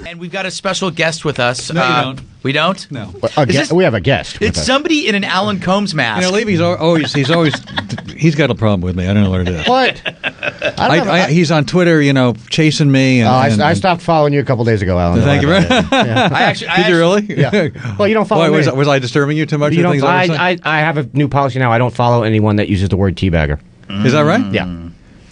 And we've got a special guest with us. No, you don't. We don't? No. We have a guest. It's somebody in an Alan Colmes mask. You know, Levy's always he's got a problem with me. I don't know what it is. What? He's on Twitter, chasing me. I stopped following you a couple days ago, Alan. Thank you very much. Did you really? Yeah. Well, you don't follow me. Was I disturbing you too much? You don't, I have a new policy now. I don't follow anyone that uses the word teabagger. Is that right? Yeah.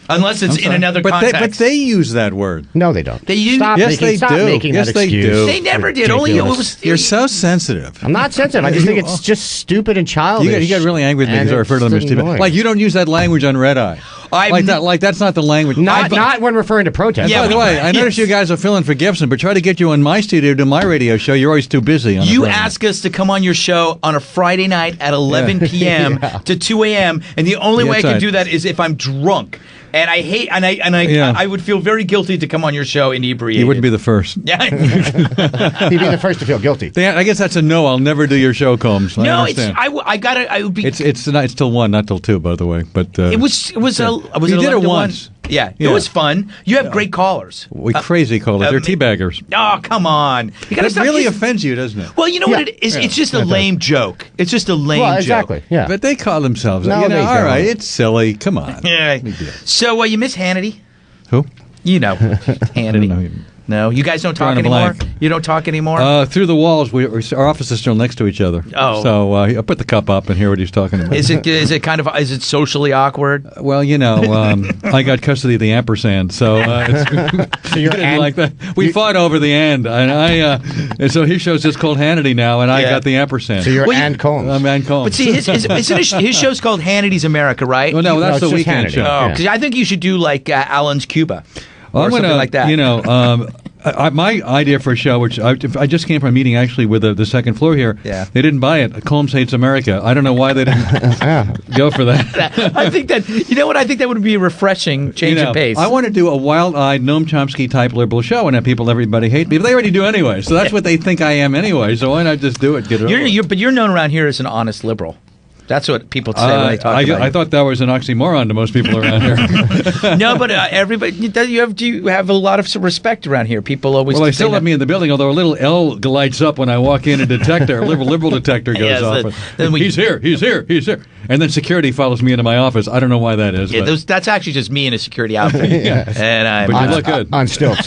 Unless it's in another context. But they use that word. No, they don't. They use. Stop yes, making, they do. Making yes, that they excuse. do. They never did. Only it was. You're so sensitive. I'm not sensitive. I just think it's just stupid and childish. You got really angry with me because I referred to them as teabagger. Like you don't use that language on Red Eye. That's not the language. Not when referring to protest. Yeah, by the way, I noticed you guys are filling for GIbson, but try to get you in my studio to do my radio show. You're always too busy. You ask us to come on your show on a Friday night at 11 p.m. to 2 a.m. and the only way I can do that is if I'm drunk. And I hate, I would feel very guilty to come on your show inebriated. You wouldn't be the first. Yeah, he'd be the first to feel guilty. I guess that's a no. I'll never do your show, Colmes. No, I would be. It's till 1, not till 2, by the way. But it was. You did it once. Yeah, it was fun. You have great callers. Crazy callers. They're teabaggers. Oh, come on. That really offends you, doesn't it? Well, you know what it is? It's just a lame joke. It's just a lame joke. Exactly. Yeah. But they call themselves. No, all right, it's silly. Come on. Yeah. So you miss Hannity? Who? You know, Hannity. No, you guys don't talk anymore? You don't talk anymore? Through the walls, our office is still next to each other. Oh. So I put the cup up and hear what he's talking about. Is it socially awkward? Well, I got custody of the ampersand, so so you're like that. We fought over the and and so his show's just called Hannity now, and I got the ampersand. So you're Ann Colmes. I'm Ann Colmes. But see, his show's called Hannity's America, right? Well, no, that's the weekend Hannity. show. Oh, because I think you should do like Alan's Cuba. Well, or something like that. My idea for a show, which I just came from a meeting actually with the second floor here. Yeah. They didn't buy it. Colmes Hates America. I don't know why they didn't go for that. I think that, I think that would be a refreshing change of pace. I want to do a wild-eyed, Noam Chomsky-type liberal show and have everybody hate me. But they already do anyway, so that's what they think I am anyway, so why not just do it, get it over. But you're known around here as an honest liberal. That's what people say when they talk about you. I thought that was an oxymoron to most people around here. No, but everybody, you have a lot of respect around here. People always. Well, they still let me in the building, although a little L lights up when I walk in. A detector, a liberal detector goes off. He's here, and then security follows me into my office. I don't know why that is. Yeah, that's actually just me in a security outfit. And but you look good on stilts.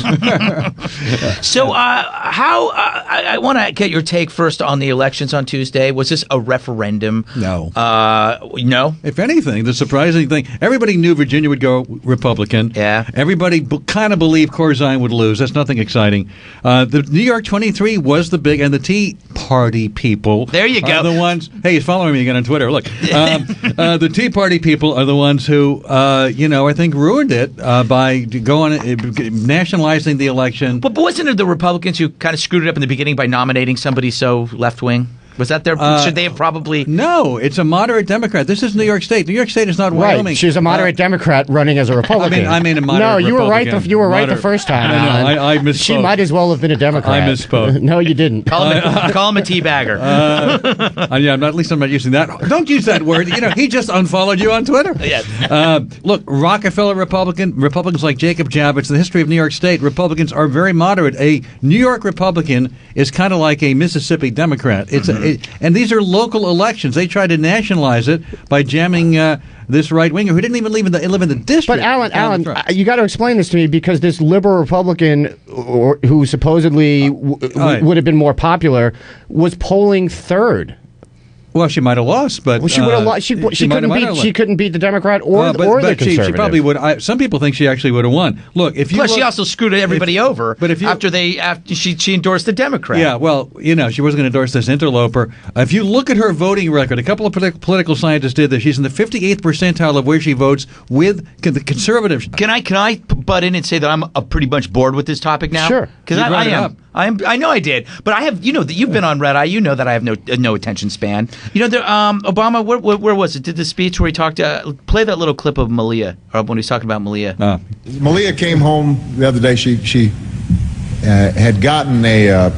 So, I want to get your take first on the elections on Tuesday. Was this a referendum? No. No. If anything, the surprising thing, everybody knew Virginia would go Republican. Yeah. Everybody kind of believed Corzine would lose. That's nothing exciting. The New York 23 was the big, and the Tea Party people. There you go. Are the ones. Hey, he's following me again on Twitter. Look, the Tea Party people are the ones who, I think ruined it by nationalizing the election. But wasn't it the Republicans who kind of screwed it up in the beginning by nominating somebody so left wing? Was that their? Should they have probably? No, it's a moderate Democrat. This is New York State. New York State is not Wyoming. Right. She's a moderate Democrat running as a Republican. I mean a moderate. No, you were right. Republican. You were right the first time. No, I misspoke. She might as well have been a Democrat. I misspoke. No, you didn't. Call him a teabagger. At least I'm not using that. Don't use that word. He just unfollowed you on Twitter. Yes. Look, Rockefeller Republicans like Jacob Javits, the history of New York State, Republicans are very moderate. A New York Republican is kind of like a Mississippi Democrat. And these are local elections. They tried to nationalize it by jamming this right winger who didn't even live in the district. But Alan, you got to explain this to me, because this liberal Republican who supposedly would have been more popular was polling third. Well, she might have lost, but she would have lost. She couldn't beat the Democrat or the Conservative. She probably would. Some people think she actually would have won. Look, she also screwed everybody over. But after she endorsed the Democrat. Yeah, well, she wasn't going to endorse this interloper. If you look at her voting record, a couple of political scientists did this. She's in the 58th percentile of where she votes with the Conservatives. Can I butt in and say that I'm pretty much bored with this topic now? Sure, because I am. I know I did, but I have. That you've been on Red Eye. You know that I have no attention span. Obama, where was it? Did the speech where he talked? Play that little clip of Malia, or when he's talking about Malia. Malia came home the other day. She had gotten a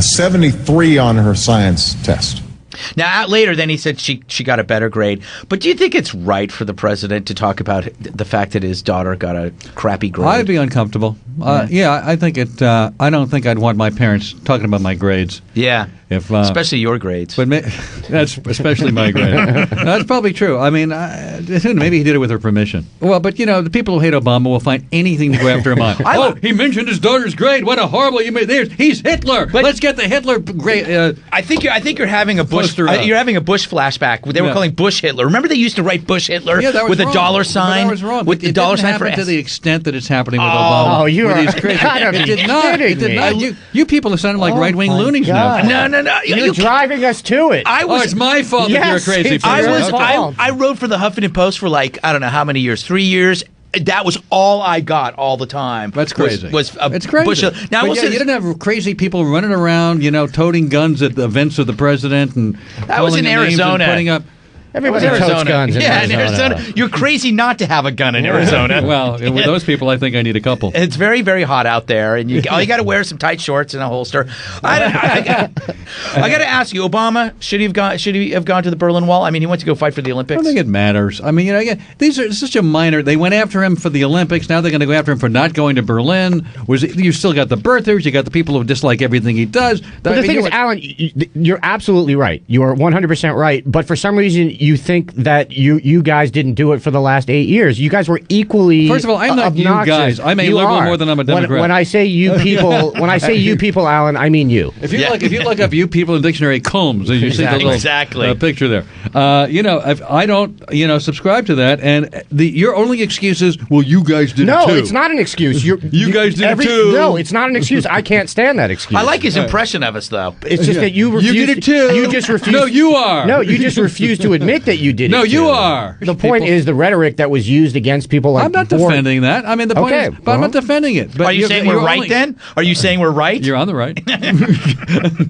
73 on her science test. Now, later, then he said she got a better grade. But do you think it's right for the president to talk about the fact that his daughter got a crappy grade? I'd be uncomfortable. I think it. I don't think I'd want my parents talking about my grades. Yeah. Especially your grades. But that's especially my grade. That's probably true. I mean, maybe he did it with her permission. Well, but the people who hate Obama will find anything to go after him on. He mentioned his daughter's grade. What a horrible! He's Hitler. Let's get the Hitler grade. I think you're having a Bush. You're having a Bush flashback. They were calling Bush Hitler. Remember they used to write Bush Hitler with a dollar sign. That was wrong. With the dollar sign for S. To the extent that it's happening with Obama. Oh, you are crazy. It did not. It did not. You people are sounding like right-wing loonies God. now. No. You're driving us to it. It's my fault that you're crazy. I wrote for the Huffington Post for I don't know how many years, 3 years. That was all I got all the time. That's crazy. It's crazy. Bush. Now, you didn't have crazy people running around, toting guns at the events of the president and that was in Arizona. Putting up. Everybody totes guns in Arizona. You're crazy not to have a gun in Arizona. Well, with those people, I think I need a couple. It's very, very hot out there, and all you got to wear is some tight shorts and a holster. I got to ask you, Obama, should he have gone to the Berlin Wall? I mean, he went to go fight for the Olympics. I don't think it matters. I mean, these are such a minor. They went after him for the Olympics. Now they're going to go after him for not going to Berlin. You still got the birthers. You got the people who dislike everything he does. But the thing is, Alan, you're absolutely right. You are 100% right. But for some reason, you think that you guys didn't do it for the last 8 years. You guys were equally First of all, I'm not obnoxious. you guys. I'm a liberal more than I'm a Democrat. When I say you people, Alan, I mean you. If you look up you people in the dictionary, Colmes, you see the little picture there. I don't subscribe to that. And your only excuse is, well, you guys did it too. No, it's not an excuse. You guys did it too. No, it's not an excuse. I can't stand that excuse. I like his impression of us, though. It's just that you refuse. You did it too. You just refuse. No, you are. No, you just refuse to admit that you did it. No, you too. are. The point is the rhetoric that was used against people like I'm not defending that. I mean, the point is, but I'm not defending it. But are you saying we're right then? Are you saying we're right? You're on the right.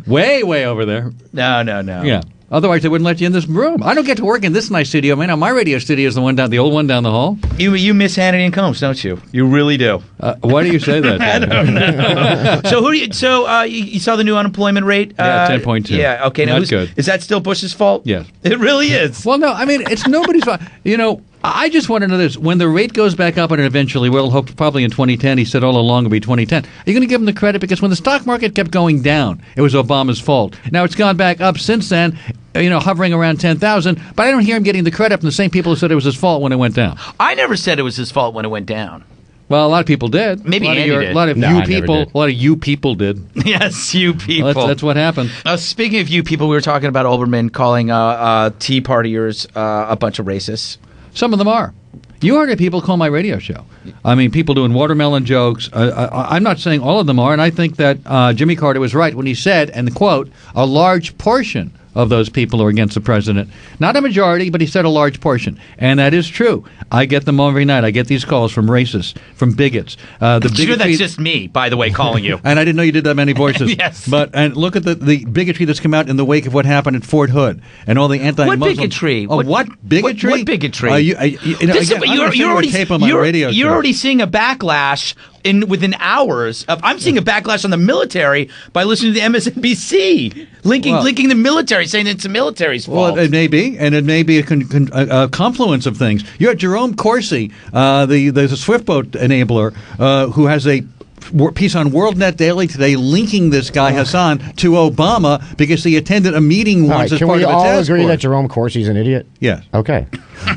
way over there. No. Yeah. Otherwise, they wouldn't let you in this room. I don't get to work in this nice studio. Man, my radio studio is the old one down the hall. You miss Hannity and Colmes, don't you? You really do. Why do you say that? I don't know. So you saw the new unemployment rate? Yeah, 10.2. Yeah. Okay. Now, good. Is that still Bush's fault? Yes. It really is. Well, no. I mean, it's nobody's fault. I just want to know this. When the rate goes back up, and eventually, we'll hope probably in 2010, he said all along it'll be 2010. Are you going to give him the credit? Because when the stock market kept going down, it was Obama's fault. Now it's gone back up since then, hovering around 10,000. But I don't hear him getting the credit from the same people who said it was his fault when it went down. I never said it was his fault when it went down. Well, a lot of people did. Maybe Andy did. A lot of you people did. Yes, you people. Well, that's what happened. Speaking of you people, we were talking about Olbermann calling Tea Partiers a bunch of racists. Some of them are. You heard people call my radio show. I mean, people doing watermelon jokes. I'm not saying all of them are, and I think that Jimmy Carter was right when he said, and quote, a large portion of those people are against the president. Not a majority, but he said a large portion. And that is true. I get them every night. I get these calls from racists, from bigots. Sure, that's just me, by the way, calling you. And I didn't know you did that many voices. Yes. And look at the bigotry that's come out in the wake of what happened at Fort Hood and all the anti-Muslim. What bigotry? What bigotry? What bigotry? You're already seeing a backlash within hours of. I'm seeing a backlash on the military by listening to the MSNBC linking the military, saying it's the military's fault. Well, it may be, and it may be a confluence of things. You had Jerome Corsi, the Swiftboat enabler, who has a piece on WorldNet Daily today linking this guy Hassan to Obama because he attended a meeting once as part of a task force. Can we all agree that Jerome Corsi's an idiot? Yes. Okay.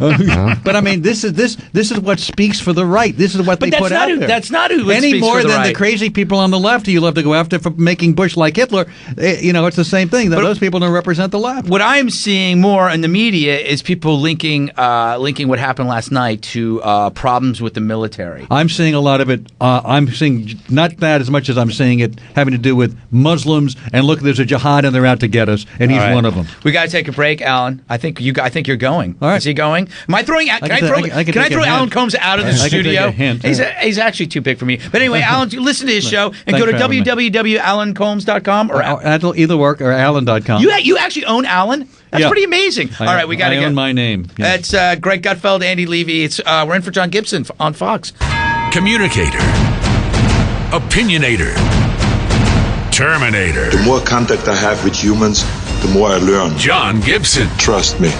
But I mean, this is what speaks for the right. This is what they put out there. That's not who any speaks more for the than right. the crazy people on the left who you love to go after for making Bush like Hitler. It's the same thing. Those people don't represent the left. What I'm seeing more in the media is people linking what happened last night to problems with the military. I'm seeing a lot of it. I'm seeing not that as much as I'm seeing it having to do with Muslims. And look, there's a jihad and they're out to get us, and he's one of them. We got to take a break, Alan. I think you're going. All right. Is he going? Am I throwing? Can I throw Alan Colmes out of the studio? He's actually too big for me. But anyway, Alan, listen to his show and go to www.alancolmes.com or that'll either work or Alan.com. You actually own Alan? That's pretty amazing. All right, we got to go. I own my name. Yes. That's Greg Gutfeld, Andy Levy. We're in for John GIbson on Fox. Communicator. Opinionator. Terminator. The more contact I have with humans, the more I learn. John GIbson. Trust me.